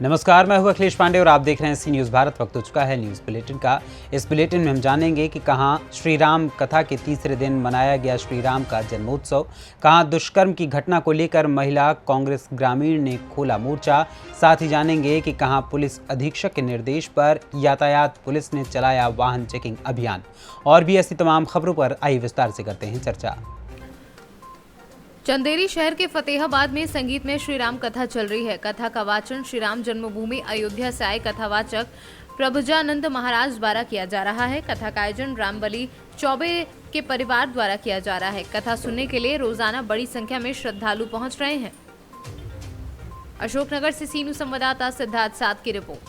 नमस्कार, मैं हूं अखिलेश पांडे और आप देख रहे हैं सी न्यूज़ भारत। वक्त हो चुका है न्यूज़ बुलेटिन का। इस बुलेटिन में हम जानेंगे कि कहां श्री राम कथा के तीसरे दिन मनाया गया श्री राम का जन्मोत्सव, कहां दुष्कर्म की घटना को लेकर महिला कांग्रेस ग्रामीण ने खोला मोर्चा। साथ ही जानेंगे कि कहां पुलिस अधीक्षक के निर्देश पर यातायात पुलिस ने चलाया वाहन चेकिंग अभियान। और भी ऐसी तमाम खबरों पर आइए विस्तार से करते हैं चर्चा। चंदेरी शहर के फतेहाबाद में संगीत में श्री राम कथा चल रही है। कथा का वाचन श्री राम जन्मभूमि अयोध्या से आए कथावाचक प्रभुजानंद महाराज द्वारा किया जा रहा है। कथा का आयोजन रामबली चौबे के परिवार द्वारा किया जा रहा है। कथा सुनने के लिए रोजाना बड़ी संख्या में श्रद्धालु पहुंच रहे हैं। अशोकनगर से सी न्यूज़ संवाददाता सिद्धार्थ साथ की रिपोर्ट।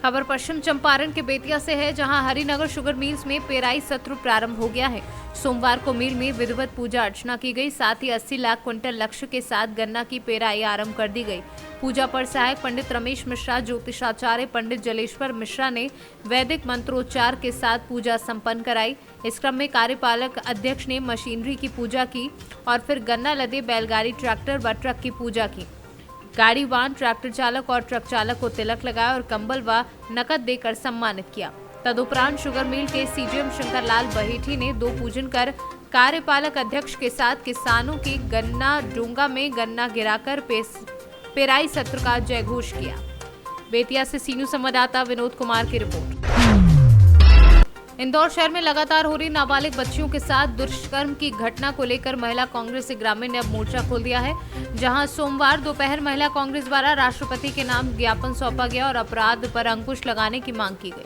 खबर पश्चिम चंपारण के बेतिया से है, जहां हरिनगर शुगर मिल्स में पेराई सत्र प्रारंभ हो गया है। सोमवार को मिल में विधिवत पूजा अर्चना की गई। साथ ही 80 लाख क्विंटल लक्ष्य के साथ गन्ना की पेराई आरंभ कर दी गई। पूजा पर सहायक पंडित रमेश मिश्रा, ज्योतिषाचार्य पंडित जलेश्वर मिश्रा ने वैदिक मंत्रोच्चार के साथ पूजा संपन्न कराई। इस क्रम में कार्यपालक अध्यक्ष ने मशीनरी की पूजा की और फिर गन्ना लदे बैलगाड़ी, ट्रैक्टर व ट्रक की पूजा की। गाड़ी वाहन, ट्रैक्टर चालक और ट्रक चालक को तिलक लगाया और कंबल व नकद देकर सम्मानित किया। तदुपरांत शुगर मिल के सीजीएम शंकरलाल बहेठी ने दो पूजन कर कार्यपालक अध्यक्ष के साथ किसानों की गन्ना डोंगा में गन्ना गिराकर पेराई सत्र का जयघोष किया। बेतिया से सी न्यूज़ संवाददाता विनोद कुमार की रिपोर्ट। इंदौर शहर में लगातार हो रही नाबालिग बच्चियों के साथ दुष्कर्म की घटना को लेकर महिला कांग्रेस ग्रामीण ने अब मोर्चा खोल दिया है, जहां सोमवार दोपहर महिला कांग्रेस द्वारा राष्ट्रपति के नाम ज्ञापन सौंपा गया और अपराध पर अंकुश लगाने की मांग की गई।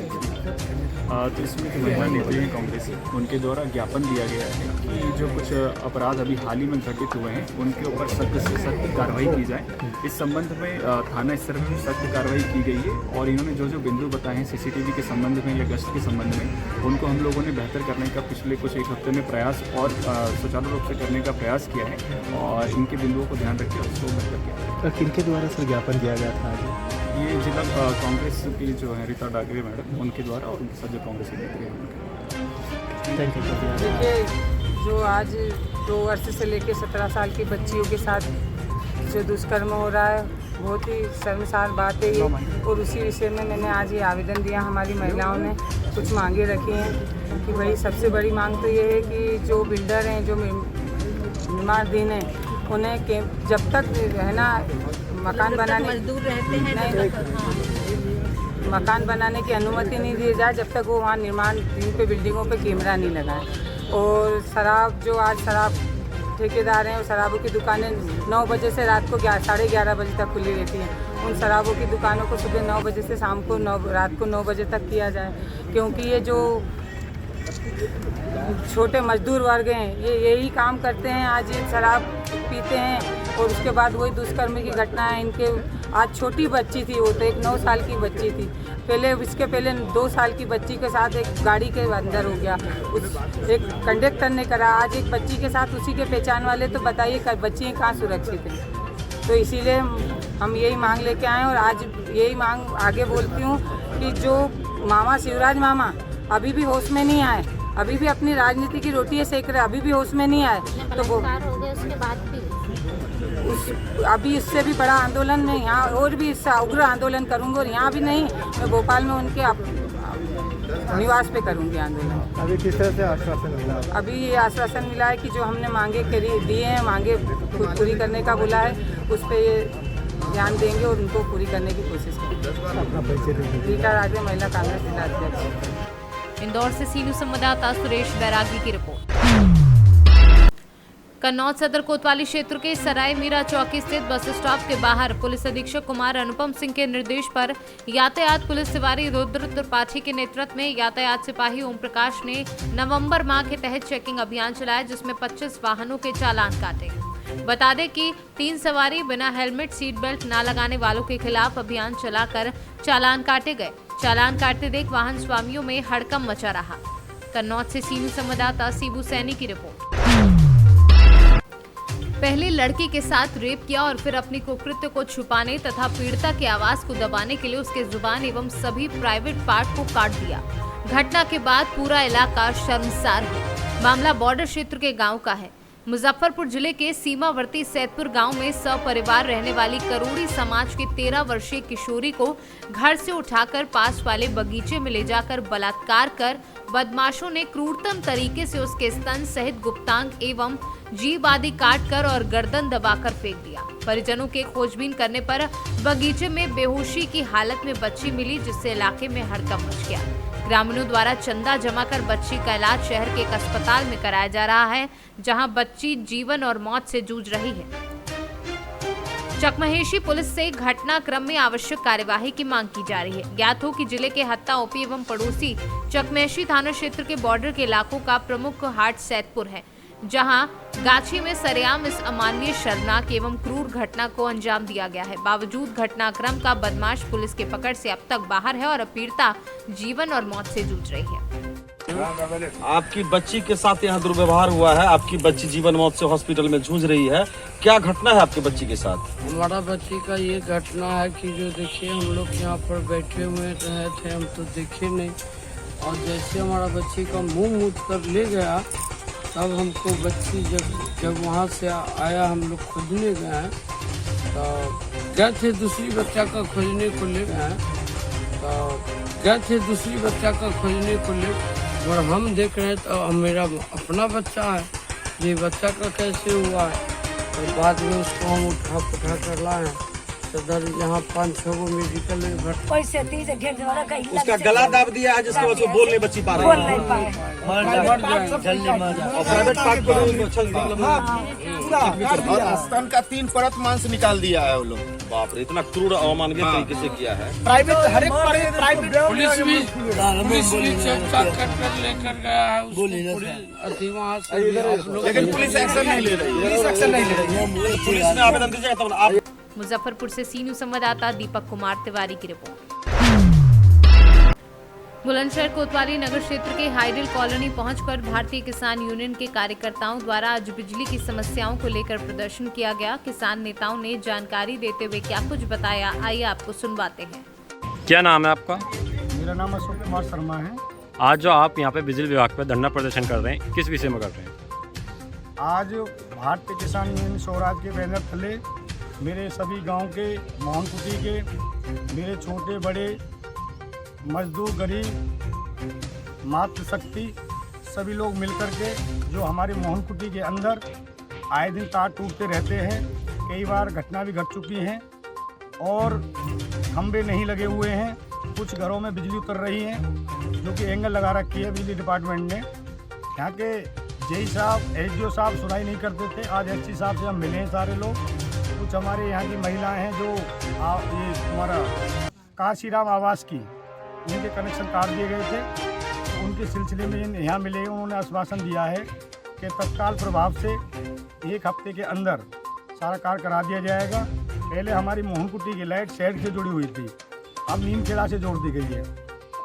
तो इसमें महिला नेत्री हैं कांग्रेस, उनके द्वारा ज्ञापन दिया गया है कि जो कुछ अपराध अभी हाल ही में घटित हुए हैं उनके ऊपर सख्त से सख्त कार्रवाई की जाए। इस संबंध में थाना स्तर पर सख्त कार्रवाई की गई है और इन्होंने जो जो बिंदु बताए हैं सीसीटीवी के संबंध में या गश्त के संबंध में, उनको हम लोगों ने बेहतर करने का पिछले कुछ एक हफ्ते में प्रयास और सुचारू रूप से करने का प्रयास किया है और इनके बिंदुओं को ध्यान रखकर उसको बेहतर किया। तो किनके द्वारा सर ज्ञापन दिया गया था? ये जिला कांग्रेस की जो है रीता डागरे मैडम, उनके द्वारा और उनके साथ जो कांग्रेस के नेत्री हैं। देखिए, जो आज 2 वर्ष से लेकर 17 साल की बच्चियों के साथ जो दुष्कर्म हो रहा है, बहुत ही शर्मसार बात है ये। और उसी विषय में मैंने आज ये आवेदन दिया। हमारी महिलाओं ने कुछ मांगे रखी हैं कि भाई सबसे बड़ी मांग तो ये है कि जो बिल्डर हैं, जो निर्माणाधीन हैं, उन्हें जब तक है ना मकान बनाने मजदूर रहते हैं मकान बनाने की अनुमति नहीं दी जाए, जब तक वो वहाँ निर्माण जिन पे बिल्डिंगों पे कैमरा नहीं लगाए। और शराब, जो आज शराब ठेकेदार हैं, और शराबों की दुकानें 9 बजे से रात को 11:30 बजे तक खुली रहती हैं। उन शराबों की दुकानों को सुबह 9 बजे से शाम को रात को 9 बजे तक किया जाए, क्योंकि ये जो छोटे मजदूर वर्ग हैं ये यही काम करते हैं। आज ये शराब पीते हैं और उसके बाद वही दुष्कर्म की घटना है। इनके आज छोटी बच्ची थी, वो तो एक 9 साल की बच्ची थी, इसके पहले 2 साल की बच्ची के साथ एक गाड़ी के अंदर हो गया, एक कंडक्टर ने करा। आज एक बच्ची के साथ उसी के पहचान वाले, तो बताइए बच्चियाँ कहाँ सुरक्षित हैं। तो इसीलिए हम यही मांग लेके आए और आज यही मांग आगे बोलती हूँ कि जो मामा शिवराज मामा अभी भी होश में नहीं आए, अभी भी अपनी राजनीति की रोटियां सेक रहे, अभी भी होश में नहीं आए, तो वो उसके बाद भी अभी इससे भी बड़ा आंदोलन में यहाँ और भी इससे उग्र आंदोलन करूँगी। और यहाँ भी नहीं, मैं भोपाल में उनके निवास पे करूँगी आंदोलन। अभी किस तरह से आश्वासन मिला? अभी ये आश्वासन मिला है कि जो हमने मांगे दिए हैं, मांगे पूरी करने का बोला है, उस पर ये ध्यान देंगे और उनको पूरी करने की कोशिश करेंगे। रीता डागरे, महिला कांग्रेस जिला अध्यक्ष। इंदौर से सी न्यूज़ संवाददाता सुरेश बैरागी की रिपोर्ट। कन्नौज सदर कोतवाली क्षेत्र के सराय मीरा चौकी स्थित बस स्टॉप के बाहर पुलिस अधीक्षक कुमार अनुपम सिंह के निर्देश पर यातायात पुलिस सिपाही रुद्र त्रिपाठी के नेतृत्व में यातायात सिपाही ओम प्रकाश ने नवंबर माह के तहत चेकिंग अभियान चलाया, जिसमें 25 वाहनों के चालान काटे। बता दें कि 3 सवारी बिना हेलमेट, सीट बेल्ट न लगाने वालों के खिलाफ अभियान चलाकर चालान काटे गए। चालान काटते देख वाहन स्वामियों में हड़कंप मचा रहा। कन्नौज से सी न्यूज़ संवाददाता सीबू सैनी की रिपोर्ट। पहले लड़की के साथ रेप किया और फिर अपनी कुकृत्य को छुपाने तथा पीड़िता की आवाज को दबाने के लिए उसके जुबान एवं सभी प्राइवेट पार्ट को काट दिया। घटना के बाद पूरा इलाका शर्मसार है। मामला बॉर्डर क्षेत्र के गांव का है। मुजफ्फरपुर जिले के सीमावर्ती सैदपुर गांव में सपरिवार रहने वाली करोड़ी समाज की 13 वर्षीय किशोरी को घर से उठाकर पास वाले बगीचे में ले जाकर बलात्कार कर बदमाशों ने क्रूरतम तरीके से उसके स्तन सहित गुप्तांग एवं जीभ आदि काट कर और गर्दन दबाकर फेंक दिया। परिजनों के खोजबीन करने पर बगीचे में बेहोशी की हालत में बच्ची मिली, जिससे इलाके में हड़कंप मच गया। ग्रामीणों द्वारा चंदा जमा कर बच्ची का इलाज शहर के एक अस्पताल में कराया जा रहा है, जहां बच्ची जीवन और मौत से जूझ रही है। चकमहेशी पुलिस से घटनाक्रम में आवश्यक कार्यवाही की मांग की जा रही है। ज्ञात हो कि जिले के हत्ता ओपी एवं पड़ोसी चकमहेशी थाना क्षेत्र के बॉर्डर के इलाकों का प्रमुख हाट सैदपुर है, जहां गाछी में सरेआम इस अमानवीय शर्मनाक एवं क्रूर घटना को अंजाम दिया गया है। बावजूद घटनाक्रम का बदमाश पुलिस के पकड़ से अब तक बाहर है और पीड़िता जीवन और मौत से जूझ रही है। आपकी बच्ची के साथ यहाँ दुर्व्यवहार हुआ है, आपकी बच्ची जीवन मौत से हॉस्पिटल में जूझ रही है। क्या घटना है आपके बच्ची के साथ? हमारा बच्ची का ये घटना है कि जो देखिए हम लोग यहाँ पर बैठे हुए रहे थे, हम तो देखे नहीं, और जैसे हमारा बच्ची का मुंह मूद कर ले गया तब हमको बच्ची जब वहाँ से आया, हम लोग खोजने गए हैं तो गए थे दूसरी बच्चा का खोजने को ले गए हैं, तो गए थे दूसरी बच्चा का खोजने को ले, और हम देख रहे हैं तो मेरा अपना बच्चा है, ये बच्चा का कैसे हुआ है। तो बाद में उसको हम उठा कर लाए हैं सदर, यहाँ 5-6 गो मेडिकल में भर्ती। उसका गला दाब दिया है जिसकी वजह से बोल नहीं बच्ची पा रही है। और स्तन का 3 परत मांस निकाल दिया है वो लोग। बाप रे, इतना क्रूर अमानवीय तरीके से किया है। प्राइवेट हर एक प्राइवेट पुलिस भी चेक कर लेकर गया है उसको, वहाँ से, लेकिन पुलिस एक्शन नहीं ले रही है। पुलिस ने आवेदन दीजिएगा तब आप। मुजफ्फरपुर से सी न्यूज संवाददाता दीपक कुमार तिवारी की रिपोर्ट। बुलंदशहर कोतवाली नगर क्षेत्र के हाइडल कॉलोनी पहुंचकर भारतीय किसान यूनियन के कार्यकर्ताओं द्वारा आज बिजली की समस्याओं को लेकर प्रदर्शन किया गया। किसान नेताओं ने जानकारी देते हुए क्या कुछ बताया, आइए आपको सुनवाते हैं। क्या नाम है आपका? मेरा नाम अशोक कुमार शर्मा है। आज जो आप यहाँ पे बिजली विभाग पे धरना प्रदर्शन कर रहे हैं, किस विषय में कर रहे हैं? आज भारतीय किसान यूनियन स्वराज के बैनर तले मेरे सभी गांव के, मोहनकुटी के, मेरे छोटे बड़े मजदूर, गरीब, मातृशक्ति सभी लोग मिलकर के जो हमारे मोहनकुटी के अंदर आए दिन तार टूटते रहते हैं, कई बार घटना भी घट चुकी हैं और खंभे नहीं लगे हुए हैं, कुछ घरों में बिजली उतर रही है जो कि एंगल लगा रखी है बिजली डिपार्टमेंट ने। यहाँ के जेई साहब, एसडीओ साहब सुनाई नहीं करते थे। आज एससी साहब से हम मिले हैं सारे लोग। कुछ हमारे यहाँ की महिलाएं हैं जो ये हमारा काशीराम आवास की, उनके कनेक्शन काट दिए गए थे, तो उनके सिलसिले में यहाँ मिले। उन्होंने आश्वासन दिया है कि तत्काल प्रभाव से 1 हफ्ते के अंदर सारा कार्य करा दिया जाएगा। पहले हमारी मोहनकुटी की लाइट शहर से जुड़ी हुई थी, अब नीमखेड़ा से जोड़ दी गई है,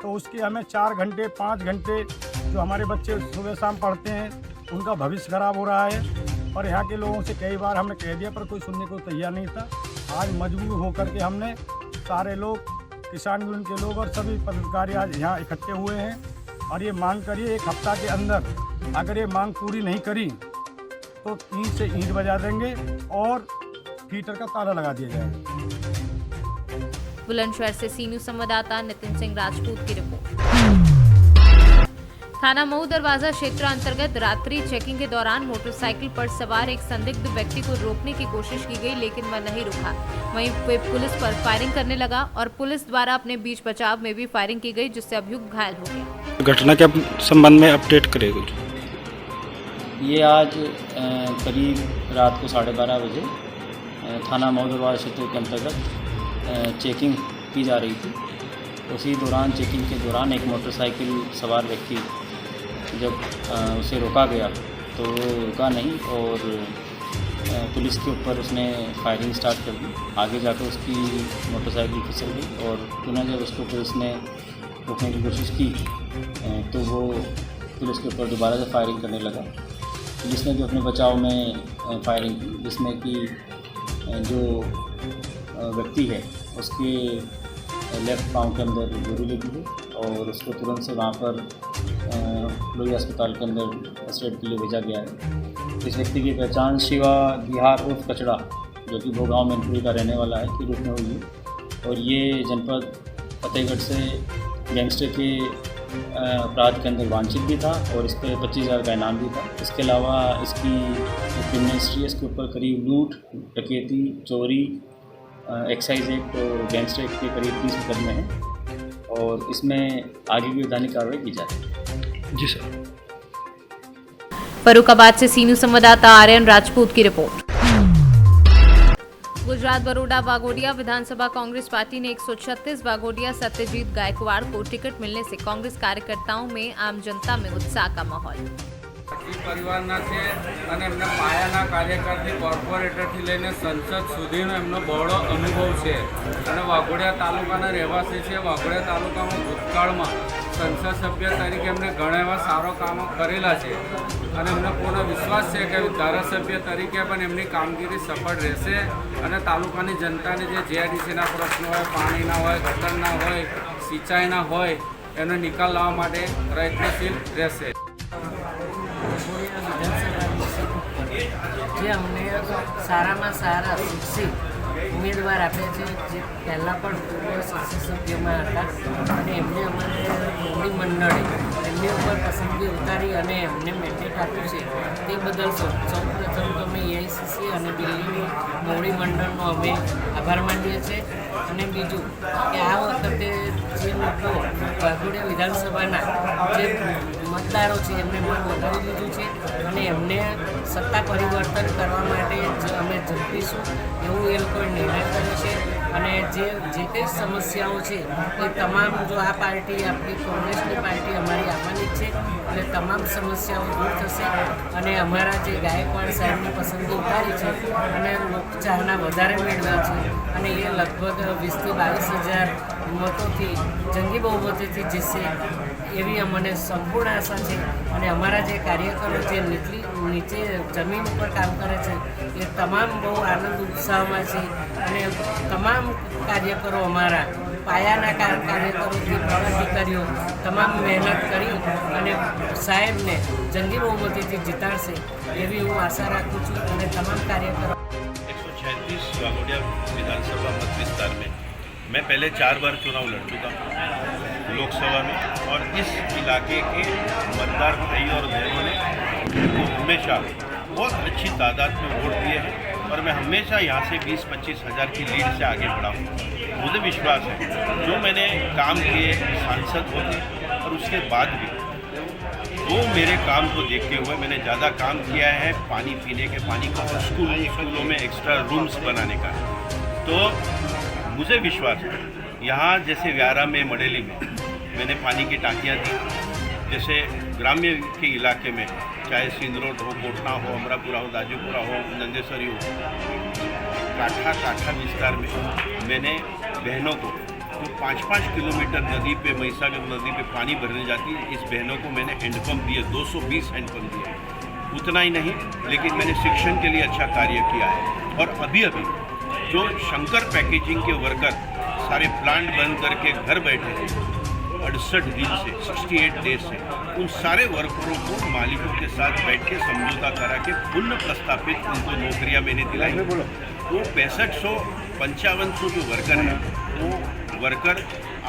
तो उसके हमें 4 घंटे 5 घंटे जो हमारे बच्चे सुबह शाम पढ़ते हैं उनका भविष्य खराब हो रहा है। और यहाँ के लोगों से कई बार हमने कह दिया पर कोई सुनने को तैयार नहीं था। आज मजबूर होकर के हमने सारे लोग, किसान यूनियन के लोग और सभी पदाधिकारी आज यहाँ इकट्ठे हुए हैं और ये मांग करिए 1 हफ्ता के अंदर अगर ये मांग पूरी नहीं करी तो ईंट से ईंट बजा देंगे और हीटर का ताला लगा दिया जाएगा। बुलंदशहर से सी न्यूज संवाददाता नितिन सिंह राजपूत की रिपोर्ट। थाना मऊ दरवाजा क्षेत्र अंतर्गत रात्रि चेकिंग के दौरान मोटरसाइकिल पर सवार एक संदिग्ध व्यक्ति को रोकने की कोशिश की गई, लेकिन वह नहीं रुका। वहीं वे पुलिस पर फायरिंग करने लगा और पुलिस द्वारा अपने बीच बचाव में भी फायरिंग की गई, जिससे अभियुक्त घायल हो गया। घटना के संबंध में अपडेट करेगा। ये आज करीब रात को 12:30 बजे थाना मऊ दरवाजा क्षेत्र के अंतर्गत चेकिंग की जा रही थी। उसी दौरान चेकिंग के दौरान एक मोटरसाइकिल सवार व्यक्ति जब उसे रोका गया तो रुका नहीं और पुलिस के ऊपर उसने फायरिंग स्टार्ट कर दी। आगे जाकर उसकी मोटरसाइकिल फिसल गई और पुनः जब उसको पुलिस ने रोकने की कोशिश की तो वो पुलिस के ऊपर दोबारा से फायरिंग करने लगा। पुलिस ने भी अपने बचाव में फायरिंग की, जिसमें कि जो व्यक्ति है उसके लेफ़्ट पाँव के अंदर गोली लगी है और उसको तुरंत से वहाँ पर लोहिया अस्पताल के अंदर फर्स्ट एड के लिए भेजा गया है। इस व्यक्ति की पहचान शिवा बिहार उर्फ कचड़ा, जो कि भोगांव मैनपुरी का रहने वाला है, के रूप में हुई है। और ये जनपद फतेहगढ़ से गैंगस्टर के अपराध के अंदर वांछित भी था और इस पर 25,000 का इनाम भी था। इसके अलावा इसकी क्रिमिनल हिस्ट्री है, इसके ऊपर करीब लूट, डकैती, चोरी, एक्साइज एक्ट और गैंगस्टर एक्ट के करीब 30 मुकदमे हैं और इसमें आगे भी वैधानिक कार्रवाई की जाएगी। जी सर। फर्रुखाबाद से सी न्यूज़ संवाददाता आर्यन राजपूत की रिपोर्ट। गुजरात बरोडा वाघोडिया विधानसभा कांग्रेस पार्टी ने 136 वाघोडिया सत्यजीत गायकवाड़ को टिकट मिलने से कांग्रेस कार्यकर्ताओं में आम जनता में उत्साह का माहौल। પરિવારના છે અને એમના પાયાના કાર્યકરથી કોર્પોરેટરથી લઈને સંસદ સુધીનો એમનો બહોળો અનુભવ છે અને વાઘોડિયા તાલુકાના રહેવાસી છે। વાઘોડિયા તાલુકામાં ભૂતકાળમાં સંસદ સભ્ય તરીકે એમણે ઘણા એવા સારો કામો કરેલા છે અને એમને પૂર્ણ વિશ્વાસ છે કે ધારાસભ્ય તરીકે પણ એમની કામગીરી સફળ રહેશે અને તાલુકાની જનતાને જે જીઆઈડીસીના પ્રશ્નો હોય, પાણીના હોય, ગટરના હોય, સિંચાઈના હોય એનો નિકાલ લાવવા માટે પ્રયત્નશીલ રહેશે। જે અમને સારામાં સારા શિક્ષિત ઉમેદવાર આપ્યા છે, જે પહેલાં પણ પૂર્વ સંસદ સભ્યમાં હતા અને એમને અમારે મોવડી મંડળે એમની ઉપર પસંદગી ઉતારી અને એમને મેન્ડેટ આપ્યું છે, તે બદલ સૌપ્રથમ તો અમે એઆઈસીસી અને દિલ્હીની મોવડી મંડળનો અમે આભાર માનીએ છીએ। અને બીજું કે આ વખતે જે લોકો વાઘોડિયા વિધાનસભાના જે મતદારો છે એમને મત વધારી દીધું છે અને એમને સત્તા પરિવર્તન કરવા માટે અમે ઝડપીશું એવું એ લોકોએ નિર્ણય કર્યો છે અને જે કંઈ સમસ્યાઓ છે એ તમામ, જો આ પાર્ટી આપણી કોંગ્રેસની પાર્ટી અમારી આવવાની જ છે એટલે તમામ સમસ્યાઓ દૂર થશે અને અમારા જે ગાયકવાડ સાહેબની પસંદગી ઉતારી છે અને લોકચાહના વધારે મેળવ્યા છે અને એ લગભગ 20,000 થી 22,000 મતોથી જંગી બહુમતીથી જીતશે એવી અમને સંપૂર્ણ આશા છે। અને અમારા જે કાર્યકરો જે નીચે જમીન ઉપર કામ કરે છે એ તમામ બહુ આનંદ ઉત્સાહમાં છે અને તમામ કાર્યકરો અમારા પાયાના કાર્યકરોથી પદાધિકારીઓ તમામ મહેનત કરી અને સાહેબને જંગી બહુમતીથી જીતાડશે એવી હું આશા રાખું છું અને તમામ કાર્યકરો 136 वाघोडिया विधानसभा मत विस्तार में मैं पहले 4 बार चुनाव लड़ चुका हूँ लोकसभा में और इस इलाके के मतदार भाई और बहनों ने हमेशा बहुत अच्छी तादाद में वोट दिए हैं और मैं हमेशा यहाँ से 20-25 हज़ार की लीड से आगे बढ़ा हूँ। मुझे विश्वास है जो मैंने काम किए सांसद होते और उसके बाद भी वो मेरे काम को देखते हुए मैंने ज़्यादा काम किया है पानी पीने के, पानी का स्कूलों में एक्स्ट्रा रूम्स बनाने का। तो मुझे विश्वास है यहाँ जैसे व्यारा में, मडेली में मैंने पानी की टांकियाँ दी, जैसे ग्राम्य के इलाके में चाहे सिंदरोड हो, कोटना हो, अमरापुरा हो, दाजूपुरा हो, नंदेसरी हो, काठा विस्तार में मैंने बहनों को तो 5-5 किलोमीटर नदी पे, महिसागर नदी पे पानी भरने जाती है, इस बहनों को मैंने हैंडपम्प दिए, 220 हैंडपम्प दिए। उतना ही नहीं लेकिन मैंने शिक्षण के लिए अच्छा कार्य किया है और अभी जो शंकर पैकेजिंग के वर्कर सारे प्लांट बंद करके घर बैठे हैं 68 दिन से, 68 डेज से, उन सारे वर्करों को मालिकों के साथ बैठ के समझौता करा के पुनः प्रस्तापित उनको नौकरियां मैंने दिलाई। तो 6500-5500 जो वर्कर हैं वो वर्कर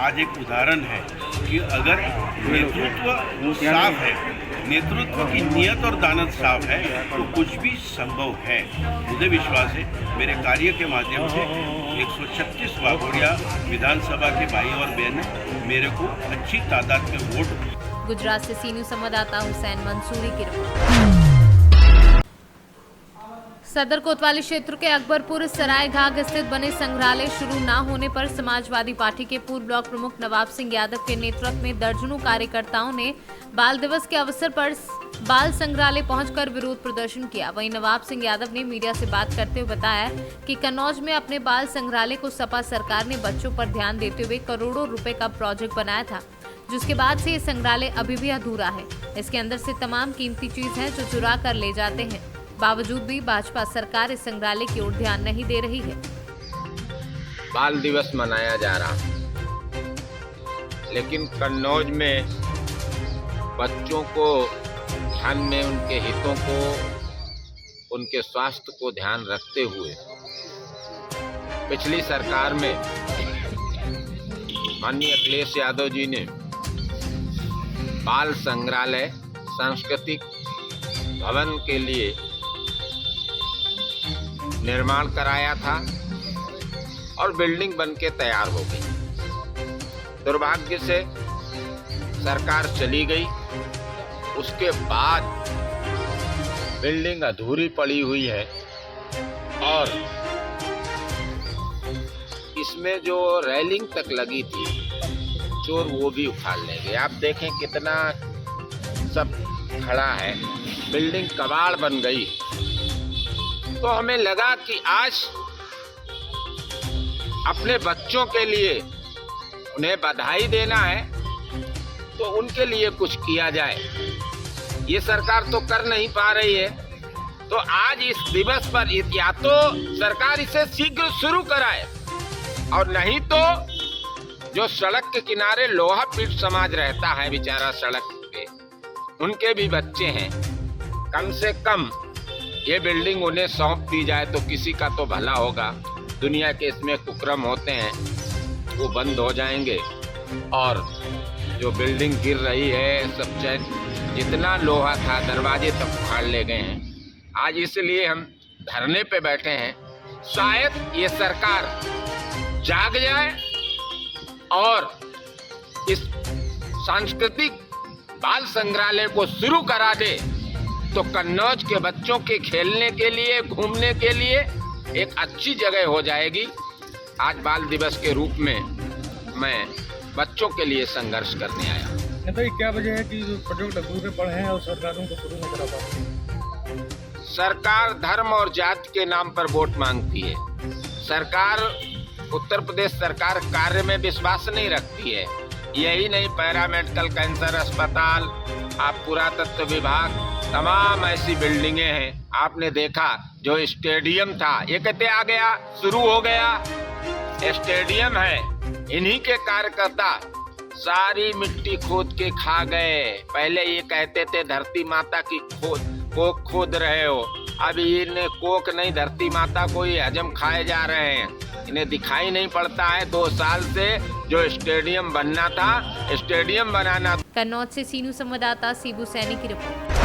आज एक उदाहरण है कि अगर नेतृत्व साफ है, नेतृत्व की नियत और दानत साफ है तो कुछ भी संभव है। मुझे विश्वास है मेरे कार्य के माध्यम से 136 वाघोडिया विधानसभा के भाई और बहन मेरे को अच्छी तादाद में वोट। गुजरात से सी न्यूज़ संवाददाता हुसैन मंसूरी की रिपोर्ट। सदर कोतवाली क्षेत्र के अकबरपुर सराय घाघ स्थित बने संग्रहालय शुरू न होने पर समाजवादी पार्टी के पूर्व ब्लॉक प्रमुख नवाब सिंह यादव के नेतृत्व में दर्जनों कार्यकर्ताओं ने बाल दिवस के अवसर पर बाल संग्रहालय पहुंचकर विरोध प्रदर्शन किया। वहीं नवाब सिंह यादव ने मीडिया से बात करते हुए बताया कि कन्नौज में अपने बाल संग्रहालय को सपा सरकार ने बच्चों पर ध्यान देते हुए करोड़ों रुपए का प्रोजेक्ट बनाया था, जिसके बाद से ये संग्रहालय अभी भी अधूरा है। इसके अंदर से तमाम कीमती चीज है जो चुरा कर ले जाते हैं। बावजूद भी भाजपा सरकार इस संग्रहालय की ओर ध्यान नहीं दे रही है। बाल दिवस मनाया जा रहा है, लेकिन कन्नौज में बच्चों को ध्यान में उनके हितों को उनके स्वास्थ्य को ध्यान रखते हुए पिछली सरकार में माननीय अखिलेश यादव जी ने बाल संग्रहालय सांस्कृतिक भवन के लिए निर्माण कराया था और बिल्डिंग बनके तैयार हो गई। दुर्भाग्य से सरकार चली गई, उसके बाद बिल्डिंग अधूरी पड़ी हुई है और इसमें जो रेलिंग तक लगी थी चोर वो भी उखाड़ ले गए। आप देखें कितना सब खड़ा है, बिल्डिंग कबाड़ बन गई। तो हमें लगा कि आज अपने बच्चों के लिए उन्हें बधाई देना है तो उनके लिए कुछ किया जाए। ये सरकार तो कर नहीं पा रही है, तो आज इस दिवस पर या तो सरकार इसे शीघ्र शुरू कराए और नहीं तो जो सड़क के किनारे लोहा पीट समाज रहता है बेचारा सड़क पे, उनके भी बच्चे हैं, कम से कम ये बिल्डिंग उन्हें सौंप दी जाए तो किसी का तो भला होगा। दुनिया के इसमें कुकर्म होते हैं वो बंद हो जाएंगे और जो बिल्डिंग गिर रही है सब जितना लोहा था दरवाजे तक उखाड़ ले गए हैं। आज इसलिए हम धरने पे बैठे हैं, शायद ये सरकार जाग जाए और इस सांस्कृतिक बाल संग्रहालय को शुरू करा दे तो कन्नौज के बच्चों के खेलने के लिए, घूमने के लिए एक अच्छी जगह हो जाएगी। आज बाल दिवस के रूप में मैं बच्चों के लिए संघर्ष करने आया। तो क्या वजह है कि पर्यटक अधूरे पड़े हैं और सरकारों को शुरू नहीं करा पाती? सरकार धर्म और जाति के नाम पर वोट मांगती है। सरकार, उत्तर प्रदेश सरकार कार्य में विश्वास नहीं रखती है। यही नहीं, पैरा मेडिकल कैंसर अस्पताल, आप पुरातत्व विभाग, तमाम ऐसी बिल्डिंगें हैं। आपने देखा जो स्टेडियम था ये कहते आ गया, शुरू हो गया, स्टेडियम है, इन्हीं के कार्यकर्ता सारी मिट्टी खोद के खा गए। पहले ये कहते थे धरती माता की कोख खोद रहे हो, अब इन्हें कोख नहीं धरती माता को ही हजम खाए जा रहे हैं। इन्हें दिखाई नहीं पड़ता है 2 साल से जो स्टेडियम बनना था, स्टेडियम बनाना। कन्नौज से सीनू संवाददाता सीबू सैनी की रिपोर्ट।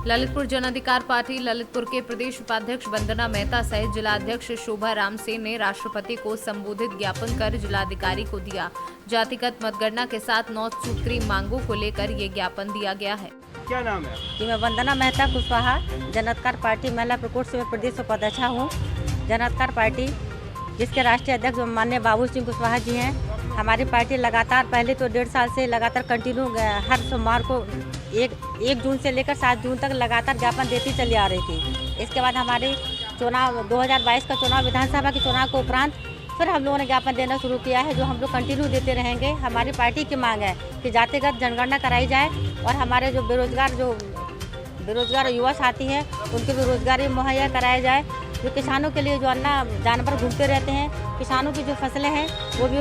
ललितपुर जन अधिकार पार्टी ललितपुर के प्रदेश उपाध्यक्ष वंदना मेहता सहित जिलाध्यक्ष शोभा राम सेन ने राष्ट्रपति को संबोधित ज्ञापन कर जिलाधिकारी को दिया। जातिगत मतगणना के साथ 9 सूत्री मांगों को लेकर ये ज्ञापन दिया गया है। क्या नाम है? जी, मैं वंदना मेहता कुशवाहा, जन अधिकार पार्टी महिला प्रकोष्ठ से मैं प्रदेश उपाध्यक्ष हूँ। जन अधिकार पार्टी जिसके राष्ट्रीय अध्यक्ष माननीय बाबू सिंह कुशवाहा जी हैं। हमारी पार्टी लगातार पहले तो 1.5 साल से लगातार कंटिन्यू हर सोमवार को 1 जून से लेकर 7 जून तक लगातार ज्ञापन देती चली आ रही थी। इसके बाद हमारे चुनाव 2022 का चुनाव, विधानसभा के चुनाव के उपरांत फिर हम लोगों ने ज्ञापन देना शुरू किया है, जो हम लोग कंटिन्यू देते रहेंगे। हमारी पार्टी की मांग है कि जातिगत जनगणना कराई जाए और हमारे जो बेरोजगार युवा साथी हैं उनके भी रोजगारी मुहैया कराया जाए। जो किसानों के लिए जो जानवर घूमते रहते हैं, किसानों की जो फसलें हैं वो भी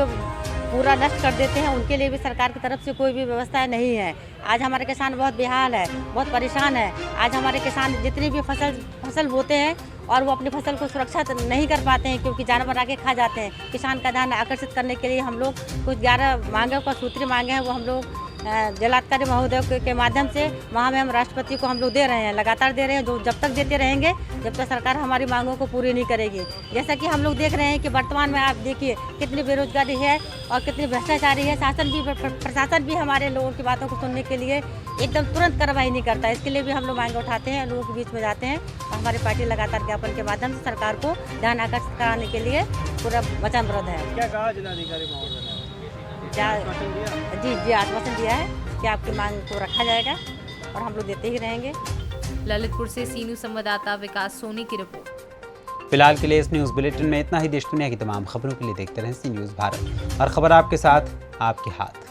पूरा नष्ट कर देते हैं, उनके लिए भी सरकार की तरफ से कोई भी व्यवस्था नहीं है। आज हमारे किसान बहुत बेहाल है, बहुत परेशान है। आज हमारे किसान जितनी भी फसल बोते हैं और वो अपनी फसल को सुरक्षित नहीं कर पाते हैं क्योंकि जानवर आके खा जाते हैं। किसान का ध्यान आकर्षित करने के लिए हम लोग कुछ 11 मांगे का सूत्री मांगे हैं, वो हम लोग जिलाधिकारी महोदय के माध्यम से वहाँ में हम राष्ट्रपति को हम लोग दे रहे हैं, लगातार दे रहे हैं। जो जब तक देते रहेंगे जब तक सरकार हमारी मांगों को पूरी नहीं करेगी। जैसा कि हम लोग देख रहे हैं कि वर्तमान में आप देखिए कितनी बेरोजगारी है और कितनी भ्रष्टाचारी है। प्रशासन भी हमारे लोगों की बातों को सुनने के लिए एकदम तुरंत कार्रवाई नहीं करता। इसके लिए भी हम लोग मांगे उठाते हैं, लोगों के बीच में जाते हैं और हमारी पार्टी लगातार ज्ञापन के माध्यम से सरकार को ध्यान आकर्षित कराने के लिए पूरा वचनबद्ध है। क्या कहा जिलाधिकारी महोदय ने? जी आश्वासन दिया है कि आपकी मांग को रखा जाएगा और हम लोग देते ही रहेंगे। ललितपुर से सीनू संवाददाता विकास सोनी की रिपोर्ट। फिलहाल के लिए इस न्यूज़ बुलेटिन में इतना ही। देश दुनिया की तमाम खबरों के लिए देखते रहें सी न्यूज़ भारत, और खबर आपके साथ, आपके हाथ।